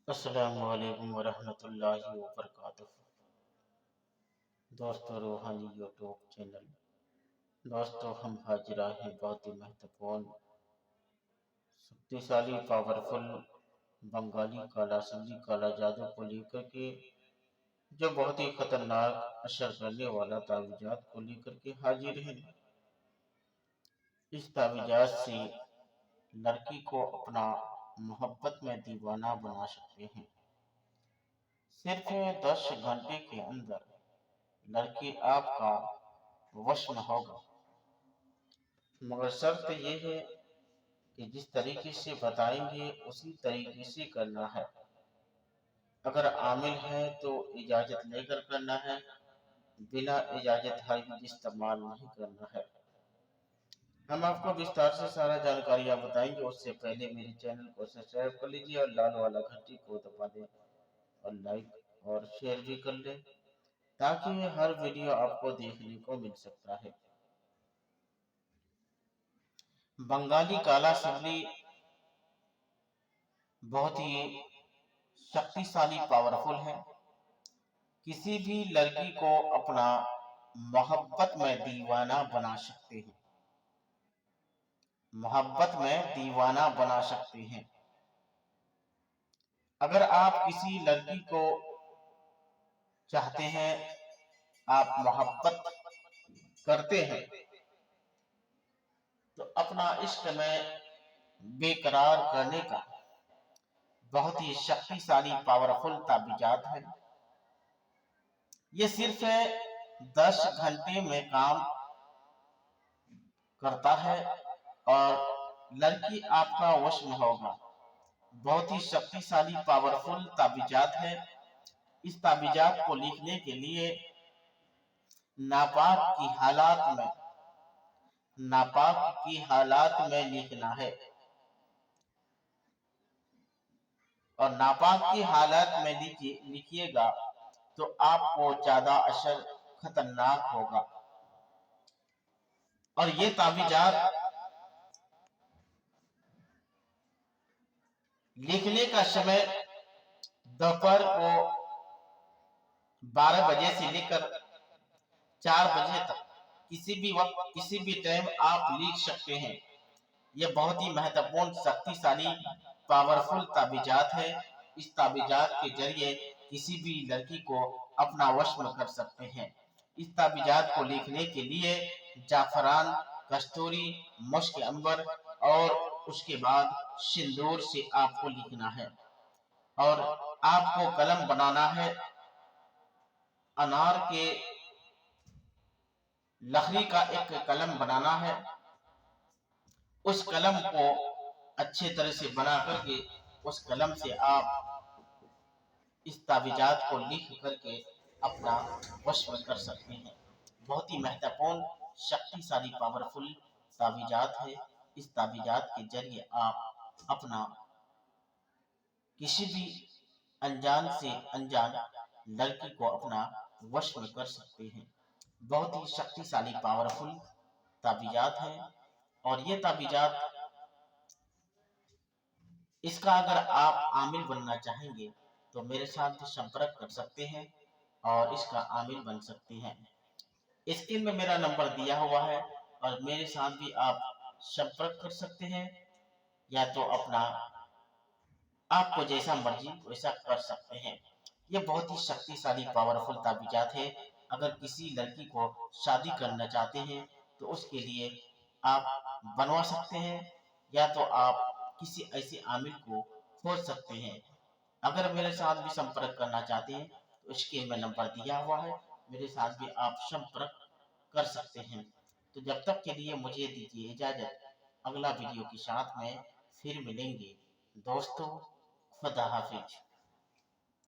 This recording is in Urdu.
السلام علیکم ورحمۃ اللہ وبرکاتہ۔ دوستو روحانی یوٹیوب چینل، دوستو ہم حاضرہ ہیں بہت ہی مہتوپورن شکتیشالی پاورفل بنگالی کالا سنگی کالا جادو کو لے کر کے، جو بہت ہی خطرناک اثر کرنے والا تعویذات کو لے کر کے حاضر ہیں۔ اس تعویذات سے لڑکی کو اپنا محبت میں دیوانہ بنا سکتے ہیں۔ صرف 10 گھنٹے کے اندر لڑکی آپ کا وش میں ہوگا، مگر شرط یہ ہے کہ جس طریقے سے بتائیں گے اسی طریقے سے کرنا ہے۔ اگر عامل ہے تو اجازت لے کر کرنا ہے، بنا اجازت ہرگز استعمال نہیں کرنا ہے۔ ہم آپ کو وستار سے سارا جانکاریاں بتائیں گے، اس سے پہلے میرے چینل کو سبسکرائب کر لیجیے اور لال والا گھنٹی کو دبا دیں اور لائک اور شیئر بھی کر لیں، تاکہ ہر ویڈیو آپ کو دیکھنے کو مل سکتا ہے۔ بنگالی کالا سنگلی بہت ہی شکتیشالی پاورفل ہے۔ کسی بھی لڑکی کو اپنا محبت میں دیوانہ بنا سکتے ہیں، محبت میں دیوانہ بنا سکتے ہیں۔ اگر آپ کسی لڑکی کو چاہتے ہیں، آپ محبت کرتے ہیں، تو اپنا عشق میں بے قرار کرنے کا بہت ہی شکتیشالی پاورفل تعویذات ہے۔ یہ صرف 10 گھنٹے میں کام کرتا ہے اور لڑکی آپ کا وش میں ہوگا۔ بہت ہی شکتیشالی پاورفل تعویذات ہے۔ اس تعویذات کو لکھنے کے لیے ناپاک کی حالات میں لکھنا ہے، اور ناپاک کی حالات میں لکھیے گا تو آپ کو زیادہ اثر خطرناک ہوگا۔ اور یہ تعویذات لکھنے کا سمے دوپہر کو 12 بجے سے لے کر 4 بجے تک، کسی بھی وقت کسی بھی ٹائم آپ لکھ سکتے ہیں۔ یہ بہت ہی مہتوپورن شکتیشالی پاورفل تعویذات ہے۔ اس تعویذات کے ذریعے کسی بھی لڑکی کو اپنا وش میں کر سکتے ہیں۔ اس تعویذات کو لکھنے کے لیے زعفران، کستوری، مشک عنبر اور اس کے بعد سندور سے آپ کو لکھنا ہے، اور آپ کو قلم بنانا ہے۔ انار کے لکڑی کا ایک قلم بنانا ہے، اس قلم کو اچھے طرح سے بنا کر کے اس قلم سے آپ اس تعویذات کو لکھ کر کے اپنا وش میں کر سکتے ہیں۔ بہت ہی مہتوپورن شکتیشالی پاورفل تعویذات ہے۔ اس تعویذات کے ذریعے آپ اپنا کسی بھی انجان سے انجان لڑکی کو اپنا وش میں کر سکتے ہیں۔ بہت ہی شکتیشالی پاورفل تعویذات ہے، اور یہ تعویذات اس کا اگر آپ عامل بننا چاہیں گے تو میرے ساتھ سمپرک کر سکتے ہیں اور اس کا عامل بن سکتے ہیں۔ اسکرین میں میرا نمبر دیا ہوا ہے، اور میرے ساتھ بھی آپ سمپرک کر سکتے ہیں، یا تو اپنا آپ کو جیسا مرضی ویسا کر سکتے ہیں۔ یہ بہت ہی شکتیشالی پاورفل تعویذات ہے۔ اگر کسی لڑکی کو شادی کرنا چاہتے ہیں تو اس کے لیے آپ بنوا سکتے ہیں، یا تو آپ کسی ایسے عامل کو کھوج سکتے ہیں۔ اگر میرے ساتھ بھی سمپرک کرنا چاہتے ہیں تو اس کے میں نمبر دیا ہوا ہے، میرے ساتھ بھی آپ سمپرک کر سکتے ہیں۔ تو جب تک کے لیے مجھے دیجیے اجازت، اگلا ویڈیو کے ساتھ میں پھر ملیں گے۔ دوستو، خدا حافظ۔